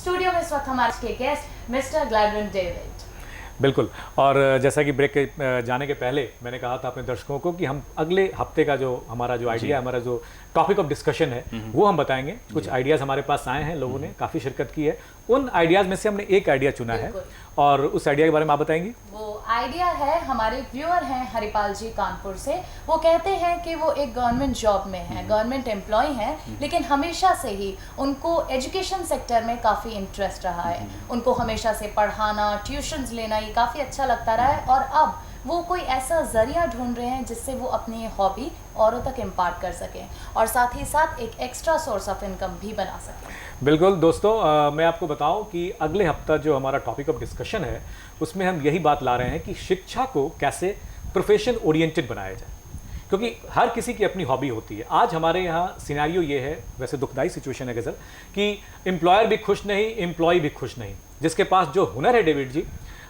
Studio में इस वक्त हमारे के गेस्ट मिस्टर ग्लैडविन डेविड। बिल्कुल। और जैसा कि ब्रेक के जाने के पहले मैंने कहा था अपने दर्शकों को कि हम अगले हफ्ते का जो हमारा जो आइडिया, हमारा जो टॉपिक ऑफ डिस्कशन है वो हम बताएंगे। कुछ आइडियाज़ हमारे पास आए हैं, लोगों ने काफ़ी शिरकत की है। उन आइडियाज़ में से हमने एक आइडिया चुना है और उस आइडिया के बारे में आप बताएंगी। वो आइडिया है, हमारे व्यूअर हैं हरिपाल जी कानपुर से। वो कहते हैं कि वो एक गवर्नमेंट जॉब में है, गवर्नमेंट एम्प्लॉय हैं, लेकिन हमेशा से ही उनको एजुकेशन सेक्टर में काफ़ी इंटरेस्ट रहा है। उनको हमेशा से पढ़ाना, ट्यूशन्स लेना ये काफ़ी अच्छा लगता रहा है और अब वो कोई ऐसा ज़रिया ढूंढ रहे हैं जिससे वो अपनी हॉबी औरों तक इम्पार्ट कर सकें और साथ ही साथ एक एक्स्ट्रा सोर्स ऑफ इनकम भी बना सकें। बिल्कुल दोस्तों, मैं आपको बताऊं कि अगले हफ्ता जो हमारा टॉपिक ऑफ डिस्कशन है उसमें हम यही बात ला रहे हैं कि शिक्षा को कैसे प्रोफेशन ओरिएंटेड बनाया जाए, क्योंकि हर किसी की अपनी हॉबी होती है। आज हमारे यहाँ सिनेरियो ये है, वैसे दुखदाई सिचुएशन है गजल, कि एम्प्लॉयर भी खुश नहीं, एम्प्लॉय भी खुश नहीं। जिसके पास जो हुनर है डेविड जी,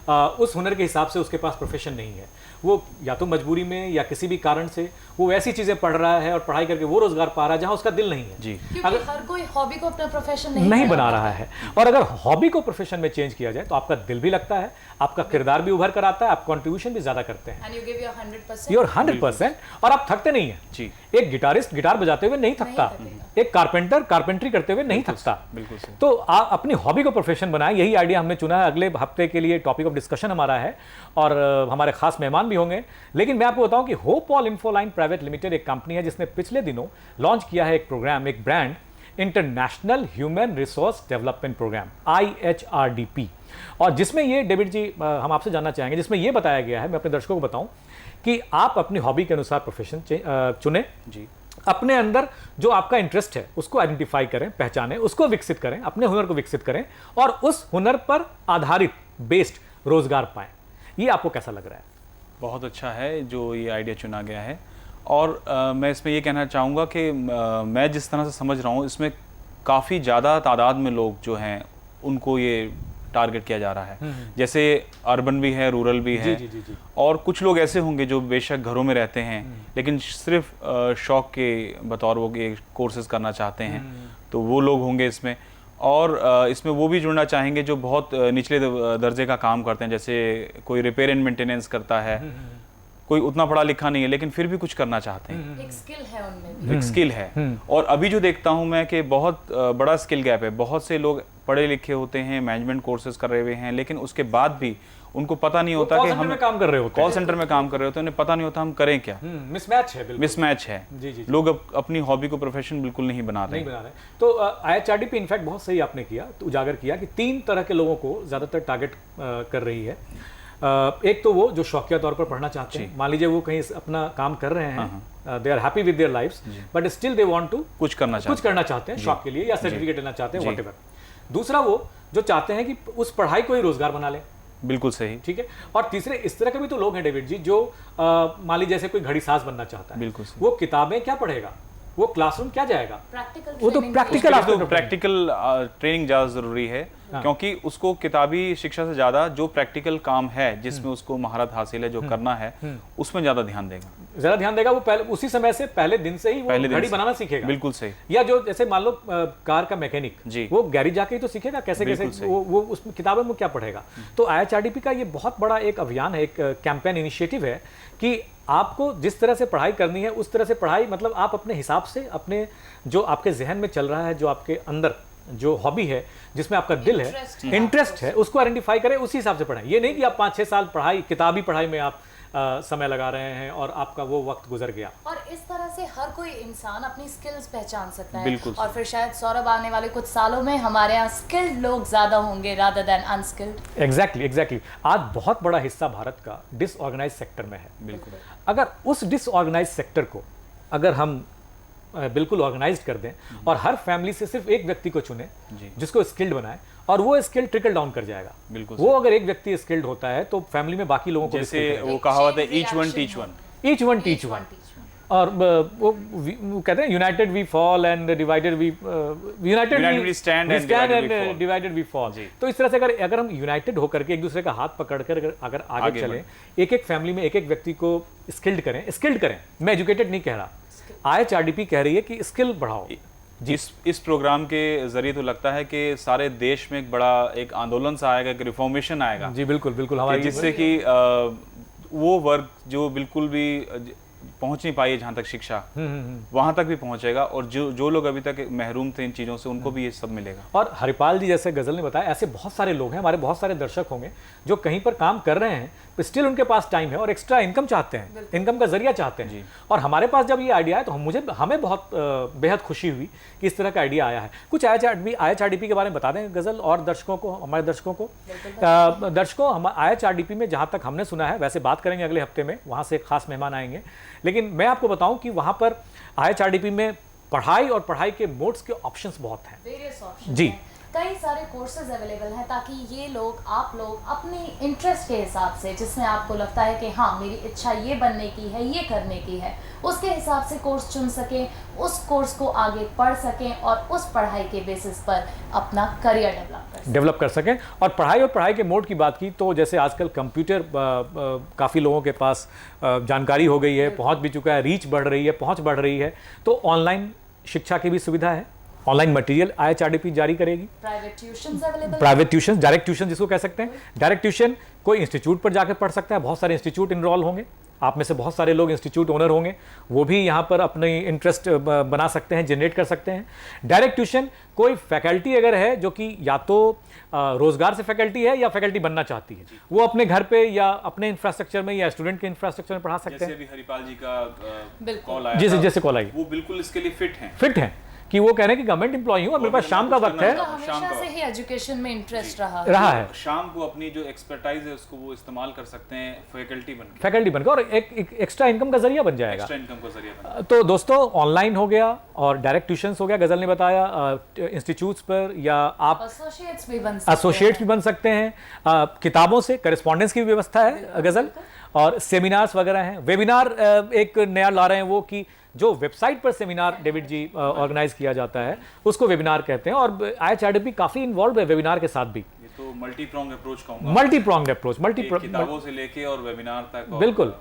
उस हुनर के हिसाब से उसके पास प्रोफेशन नहीं है। वो या तो मजबूरी में या किसी भी कारण से वो ऐसी चीज़ें पढ़ रहा है और पढ़ाई करके वो रोजगार पा रहा है जहाँ उसका दिल नहीं है। जी, क्योंकि हर कोई हॉबी को अपना प्रोफेशन नहीं बना रहा है। और अगर हॉबी को प्रोफेशन में चेंज किया जाए तो आपका दिल भी लगता है, आपका किरदार भी उभर कर आता है, आप कंट्रीब्यूशन भी ज़्यादा करते हैं। You're 100% और आप थकते नहीं हैं जी। एक गिटारिस्ट गिटार बजाते हुए नहीं थकता, एक कारपेंटर कारपेंट्री करते हुए नहीं थकता। बिल्कुल। तो आप अपनी हॉबी को प्रोफेशन बनाएं, यही आइडिया हमने चुना है। अगले हफ्ते के लिए टॉपिक ऑफ डिस्कशन हमारा है और हमारे खास मेहमान भी होंगे। लेकिन मैं आपको बताऊं कि hope all Infoline private limited एक कंपनी है जिसने पिछले दिनों लॉन्च किया है एक प्रोग्राम, एक brand, international human resource development programme IHRDP। और जिसमें ये डेविड जी हम आपसे जानना चाहेंगे, जिसमें ये बताया गया है, मैं अपने दर्शकों को बताऊं कि आप अपनी हॉबी के अनुसार प्रोफेशन चुनें जी। अपने अंदर जो आपका इंटरेस्ट है उसको आइडेंटिफाई करें, पहचानें, उसको विकसित करें, अपने हुनर को विकसित करें और उस हुनर पर आधारित बेस्ड रोजगार पाएं। ये आपको कैसा लग रहा है? बहुत अच्छा है जो ये आइडिया चुना गया है। और मैं इसमें ये कहना चाहूँगा कि मैं जिस तरह से समझ रहा हूँ इसमें काफ़ी ज़्यादा तादाद में लोग जो हैं उनको ये टारगेट किया जा रहा है। जैसे अर्बन भी है, रूरल भी है। जी। और कुछ लोग ऐसे होंगे जो बेशक घरों में रहते हैं लेकिन सिर्फ शौक के बतौर वो ये कोर्सेज करना चाहते हैं, तो वो लोग होंगे इसमें। और इसमें वो भी जुड़ना चाहेंगे जो बहुत निचले दर्जे का काम करते हैं, जैसे कोई रिपेयर एंड मेंटेनेंस करता है, कोई उतना पढ़ा लिखा नहीं है लेकिन फिर भी कुछ करना चाहते हैं। एक स्किल है उनमें भी। एक स्किल है। और अभी जो देखता हूं मैं कि बहुत बड़ा स्किल गैप है। बहुत से लोग पढ़े लिखे होते हैं, मैनेजमेंट कोर्सेज कर रहे हुए हैं, लेकिन उसके बाद भी उनको पता नहीं होता कि हम काम कर रहे होते हैं, कॉल सेंटर में काम कर रहे होते हैं, उन्हें पता नहीं होता हम करें क्या। मिसमैच है, बिल्कुल मिसमैच है। जी। लोग अपनी हॉबी को प्रोफेशन बिल्कुल नहीं बना रहे। तो IHRDP इनफैक्ट बहुत सही आपने किया, तो उजागर किया कि 3 तरह के लोगों को ज्यादातर टारगेट कर रही है। एक तो वो जो शौकिया तौर पर पढ़ना चाहते हैं, मान लीजिए वो कहीं अपना काम कर रहे हैं, they are happy with their lives, but still they want to कुछ करना चाहते हैं शौक के लिए या सर्टिफिकेट लेना चाहते हैं, व्हाटएवर। दूसरा वो जो चाहते हैं कि उस पढ़ाई को ही रोजगार बना लें। बिल्कुल सही, ठीक है। और तीसरे इस तरह के भी तो लोग हैं डेविड जी जो मान लीजिए जैसे कोई घड़ी साज बनना चाहता है, बिल्कुल वो किताबें क्या पढ़ेगा, वो क्लासरूम क्या जाएगा, वो तो प्रैक्टिकल ट्रेनिंग ज़्यादा ज़रूरी है। क्योंकि उसको किताबी शिक्षा से ज़्यादा जो प्रैक्टिकल काम है जिसमें उसको महारत हासिल है, जो करना है, उसमें ज़्यादा ध्यान देगा। वो पहले उसी समय से पहले दिन से ही वो घड़ी बनाना सीखेगा। बिल्कुल सही। या जो जैसे मान लो कार का मैकेनिक, वो गैरेज जाके ही तो सीखेगा कैसे वो उसमें किताबों में क्या पढ़ेगा। तो IHRDP का ये बहुत बड़ा एक अभियान है, एक कैंपेन इनिशिएटिव है कि आपको जिस तरह से पढ़ाई करनी है उस तरह से पढ़ाई, मतलब आप अपने हिसाब से, अपने जो आपके जहन में चल रहा है, जो आपके अंदर जो हॉबी है, जिसमें आपका दिल है, इंटरेस्ट है, उसको आइडेंटिफाई करें, उसी हिसाब से पढ़ाएं। ये नहीं कि आप 5-6 साल किताबी पढ़ाई में आप समय लगा रहे हैं और आपका वो वक्त गुजर गया। और इस तरह से हर कोई इंसान अपनी स्किल्स पहचान सकता है। बिल्कुल। और फिर शायद सौरभ आने वाले कुछ सालों में हमारे यहाँ स्किल्ड लोग ज्यादा होंगे रादर देन अनस्किल्ड। एग्जैक्टली। आज बहुत बड़ा हिस्सा भारत का डिसऑर्गेनाइज सेक्टर में है। बिल्कुल। अगर उस डिसऑर्गेनाइज सेक्टर को अगर हम बिल्कुल ऑर्गेनाइज्ड कर दें और हर फैमिली से सिर्फ एक व्यक्ति को चुने जिसको स्किल्ड बनाए, और वो स्किल ट्रिकल डाउन कर जाएगा। बिल्कुल। वो अगर एक व्यक्ति स्किल्ड होता है तो फैमिली में बाकी लोगों को, जैसे वो कहावत है ईच वन टीच वन, और वो कहते हैं united we fall and divided we stand and divided we fall. तो इस तरह से अगर हम यूनाइटेड होकर के एक दूसरे का हाथ पकड़कर अगर आगे चलें, एक फैमिली में एक व्यक्ति को स्किल्ड करें। मैं एजुकेटेड नहीं कह रहा, IHRDP कह रही है कि स्किल बढ़ाओ, इस प्रोग्राम के जरिए तो लगता है कि सारे देश में एक बड़ा एक आंदोलन सा आएगा, एक रिफॉर्मेशन आएगा जी बिल्कुल बिल्कुल, कि हमारी जिससे कि वो वर्ग जो बिल्कुल भी पहुंच नहीं पाई है जहाँ तक शिक्षा, वहां तक भी पहुंचेगा, और जो लोग अभी तक महरूम थे इन चीज़ों से, उनको भी ये सब मिलेगा। और हरिपाल जी जैसे गजल ने बताया, ऐसे बहुत सारे लोग हैं, हमारे बहुत सारे दर्शक होंगे जो कहीं पर काम कर रहे हैं तो स्टिल उनके पास टाइम है और एक्स्ट्रा इनकम चाहते हैं, इनकम का जरिया चाहते हैं। और हमारे पास जब ये आइडिया है तो हमें बहुत बेहद खुशी हुई कि इस तरह का आइडिया आया है। कुछ IHRDP के बारे में बता दें गजल और दर्शकों को, हमारे दर्शकों को। दर्शकों, हम IHRDP में जहाँ तक हमने सुना है, वैसे बात करेंगे अगले हफ्ते में, वहाँ से एक खास मेहमान आएंगे, लेकिन मैं आपको बताऊं कि वहाँ पर IHRDP में पढ़ाई और पढ़ाई के मोड्स के ऑप्शंस बहुत हैं। वेरियस ऑप्शन जी, कई सारे कोर्सेज अवेलेबल हैं, ताकि ये लोग, आप लोग अपनी इंटरेस्ट के हिसाब से, जिसमें आपको लगता है कि हाँ मेरी इच्छा ये बनने की है, ये करने की है, उसके हिसाब से कोर्स चुन सकें, उस कोर्स को आगे पढ़ सकें और उस पढ़ाई के बेसिस पर अपना करियर डेवलप कर सकें। और पढ़ाई के मोड की बात की तो जैसे आजकल कंप्यूटर काफ़ी लोगों के पास जानकारी हो गई है, पहुंच भी चुका है, रीच बढ़ रही है, पहुंच बढ़ रही है, तो ऑनलाइन शिक्षा की भी सुविधा है। ऑनलाइन मटेरियल IHRDP जारी करेगी। Private tuitions available, private tuition, direct tuition जिसको कह सकते हैं। डायरेक्ट ट्यूशन कोई इंस्टीट्यूट पर जाकर पढ़ सकता है, बहुत सारे इंस्टीट्यूट इनरोल होंगे, आप में से बहुत सारे लोग इंस्टीट्यूट ओनर होंगे, वो भी यहाँ पर अपनी इंटरेस्ट बना सकते हैं, जनरेट कर सकते हैं। डायरेक्ट ट्यूशन कोई फैकल्टी अगर है जो कि या तो रोजगार से फैकल्टी है या फैकल्टी बनना चाहती है, वो अपने घर पे या अपने इंफ्रास्ट्रक्चर में या स्टूडेंट के इंफ्रास्ट्रक्चर में पढ़ा सकते हैं। जैसे अभी हरिपाल जी का कॉल आया, जैसे कॉल आई, वो बिल्कुल इसके लिए फिट हैं कि वो कह रहे हैं कि गवर्नमेंट एम्प्लॉई हूँ और मेरे पास शाम का वक्त है। हमेशा से ही एजुकेशन में इंटरेस्ट रहा है। शाम को अपनी जो एक्सपर्टाइज है उसको वो इस्तेमाल कर सकते हैं फैकल्टी बनकर और एक एक्स्ट्रा इनकम का जरिया बन जाएगा। तो दोस्तों, ऑनलाइन हो गया और डायरेक्ट ट्यूशंस हो गया, गजल ने बताया, इंस्टीट्यूट्स पर, या आप एसोसिएट्स भी बन सकते हैं, किताबों से करेस्पॉन्डेंस की भी व्यवस्था है गजल, और सेमिनार्स वगैरह हैं। वेबिनार एक नया ला रहे हैं वो, कि जो वेबसाइट पर सेमिनार डेविड जी ऑर्गेनाइज किया जाता है उसको वेबिनार कहते हैं, और IHRDP काफी इन्वॉल्व है वेबिनार के साथ भी। ये तो मल्टी प्रोंग अप्रोच कहूंगा, किताबों से लेके और वेबिनार तक। बिल्कुल।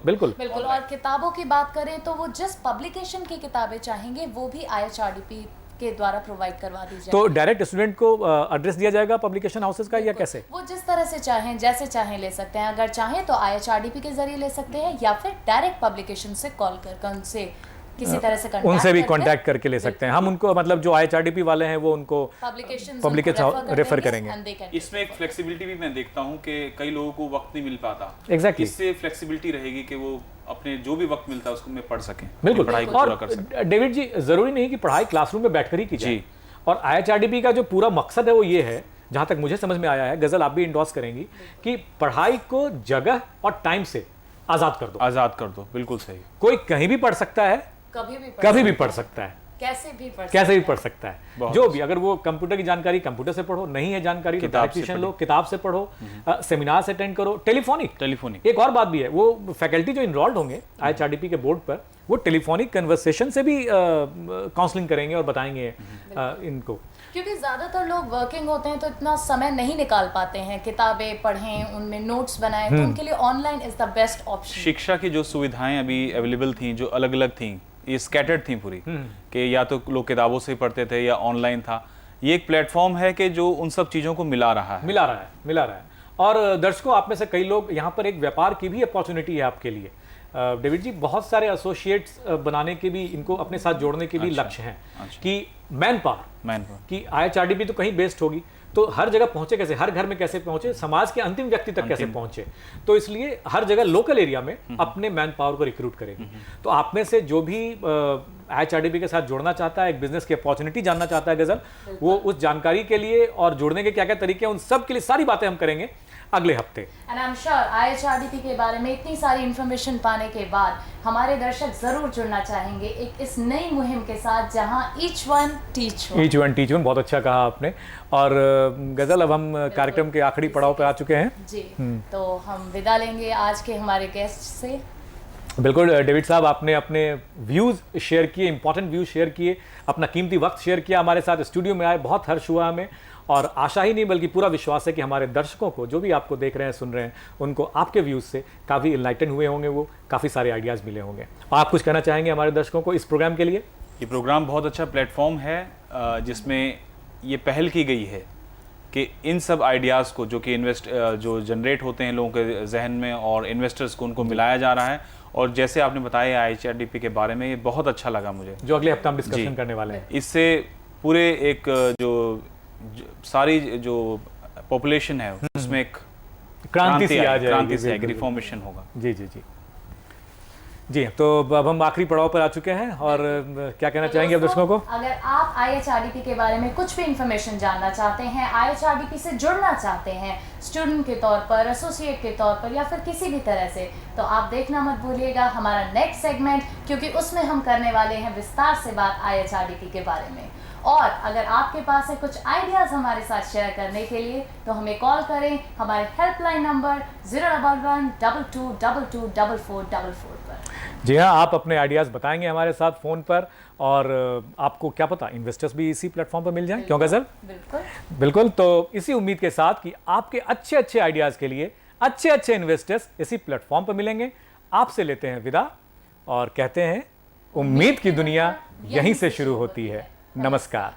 और किताबों की बात करें तो वो जिस पब्लिकेशन की किताबें चाहेंगे वो भी IHRDP के द्वारा प्रोवाइड करवा दी जाएगी। तो डायरेक्ट स्टूडेंट को एड्रेस दिया जाएगा पब्लिकेशन हाउसेस का, या कैसे? वो जिस तरह से चाहें, जैसे चाहें ले सकते हैं। अगर चाहें तो IHRDP के जरिए ले सकते हैं, या फिर डायरेक्ट पब्लिकेशन से कॉल कर उनसे किसी तरह से उनसे भी कांटेक्ट करके ले सकते हैं हम उनको, मतलब जो IHRDP वाले हैं वो उनको पब्लिकेशन रेफर करेंगे। इसमें एक फ्लेक्सिबिलिटी भी मैं देखता हूं कि कई लोगों को वक्त नहीं मिल पाता। एग्जैक्टली, इससे फ्लेक्सिबिलिटी रहेगी कि वो अपने जो भी वक्त मिलता है उसको में पढ़ सकें, बिल्कुल पढ़ाई को पूरा कर सकें। डेविड जी, जरूरी नहीं कि पढ़ाई क्लासरूम में बैठकर ही की जाए, और IHRDP का जो पूरा मकसद है वो ये है, जहां तक मुझे समझ में आया है, गजल आप भी इंडोर्स करेंगी, कि पढ़ाई को जगह और टाइम से आजाद कर दो। बिल्कुल सही। कोई कहीं भी पढ़ सकता है, कभी भी पढ़ सकता है, कैसे भी पढ़ सकता है, जो भी। अगर वो कंप्यूटर की जानकारी कंप्यूटर से पढ़ो, नहीं है जानकारी तो डायरेक्ट ट्यूशन लो, किताब से पढ़ो, सेमिनार से अटेंड करो, टेलीफोनिक। एक और बात भी है, वो फैकल्टी जो इनरोल्ड होंगे IHRDP के बोर्ड पर, वो टेलीफोनिक कन्वर्सेशन से भी काउंसलिंग करेंगे और बताएंगे इनको, क्योंकि ज़्यादातर लोग वर्किंग होते हैं तो इतना समय नहीं निकाल पाते हैं, किताबें पढ़ें, उनमें नोट्स बनाएं, तो उनके लिए online is the best option. शिक्षा की जो सुविधाएं अभी अवेलेबल थी, जो अलग अलग थी, ये स्कैटर्ड थी पूरी, कि या तो लोग किताबों से पढ़ते थे या ऑनलाइन था। ये एक प्लेटफॉर्म है कि जो उन सब चीज़ों को मिला रहा है। और दर्शकों, आप में से कई लोग, यहाँ पर एक व्यापार की भी अपॉर्चुनिटी है आपके लिए। डेविड जी, बहुत सारे एसोसिएट्स बनाने के भी, इनको अपने साथ जोड़ने के भी लक्ष्य हैं, कि मैन पावर कि IHRDP तो कहीं बेस्ड होगी, तो हर जगह पहुंचे कैसे, हर घर में कैसे पहुंचे, समाज के अंतिम व्यक्ति तक कैसे पहुंचे, तो इसलिए हर जगह लोकल एरिया में अपने मैन पावर को रिक्रूट करेंगे। तो आप में से जो भी IHRDP के साथ जुड़ना चाहता है, एक बिजनेस की अपॉर्चुनिटी जानना चाहता है गजल, वो उस जानकारी के लिए और जुड़ने के क्या क्या तरीके हैं, उन सब के लिए सारी बातें हम करेंगे अगले हफ्ते। And I am sure IHRDP के बारे में इतनी सारी इंफॉर्मेशन पाने के बाद हमारे दर्शक जरूर जुड़ना चाहेंगे एक इस नई मुहिम के साथ, जहां ईच वन टीच वन। बहुत अच्छा कहा आपने। और गजल, अब हम कार्यक्रम के आखिरी पड़ाव पे आ चुके हैं जी। तो हम विदा लेंगे आज के हमारे गेस्ट से। बिल्कुल डेविड साहब, आपने अपने व्यूज़ शेयर किए, इंपॉर्टेंट व्यूज़ शेयर किए, अपना कीमती वक्त शेयर किया, हमारे साथ स्टूडियो में आए, बहुत हर्ष हुआ हमें, और आशा ही नहीं बल्कि पूरा विश्वास है कि हमारे दर्शकों को, जो भी आपको देख रहे हैं, सुन रहे हैं, उनको आपके व्यूज़ से काफ़ी इनलाइटन हुए होंगे, वो काफ़ी सारे आइडियाज़ मिले होंगे। आप कुछ कहना चाहेंगे हमारे दर्शकों को इस प्रोग्राम के लिए? ये प्रोग्राम बहुत अच्छा प्लेटफॉर्म है जिसमें ये पहल की गई है कि इन सब आइडियाज़ को जो कि जो जनरेट होते हैं लोगों के जहन में और इन्वेस्टर्स को उनको मिलाया जा रहा है। और जैसे आपने बताया IHRDP के बारे में, ये बहुत अच्छा लगा मुझे, जो अगले हफ्ते हम डिस्कशन करने वाले हैं। इससे पूरे एक सारी जो पॉपुलेशन है उसमें एक क्रांति सी आ जाएगी, क्रांति से रिफॉर्मेशन होगा। जी जी जी जी। तो अब हम आखिरी पड़ाव पर आ चुके हैं और क्या कहना चाहेंगे अब दर्शकों को? अगर आप IHRDP के बारे में कुछ भी इंफॉर्मेशन जानना चाहते हैं, IHRDP से जुड़ना चाहते हैं स्टूडेंट के तौर पर, एसोसिएट के तौर पर या फिर किसी भी तरह से, तो आप देखना मत भूलिएगा हमारा नेक्स्ट सेगमेंट, क्योंकि उसमें हम करने वाले हैं विस्तार से बात IHRDP के बारे में। और अगर आपके पास है कुछ आइडियाज़ हमारे साथ शेयर करने के लिए, तो हमें कॉल करें हमारे हेल्पलाइन नंबर 011-2222-4444 पर। जी हाँ, आप अपने आइडियाज़ बताएंगे हमारे साथ फ़ोन पर, और आपको क्या पता इन्वेस्टर्स भी इसी प्लेटफॉर्म पर मिल जाएं, क्यों गजल? बिल्कुल बिल्कुल। तो इसी उम्मीद के साथ कि आपके अच्छे अच्छे आइडियाज़ के लिए अच्छे अच्छे इन्वेस्टर्स इसी प्लेटफॉर्म पर मिलेंगे, आपसे लेते हैं विदा और कहते हैं उम्मीद की दुनिया यहीं से शुरू होती है। नमस्कार।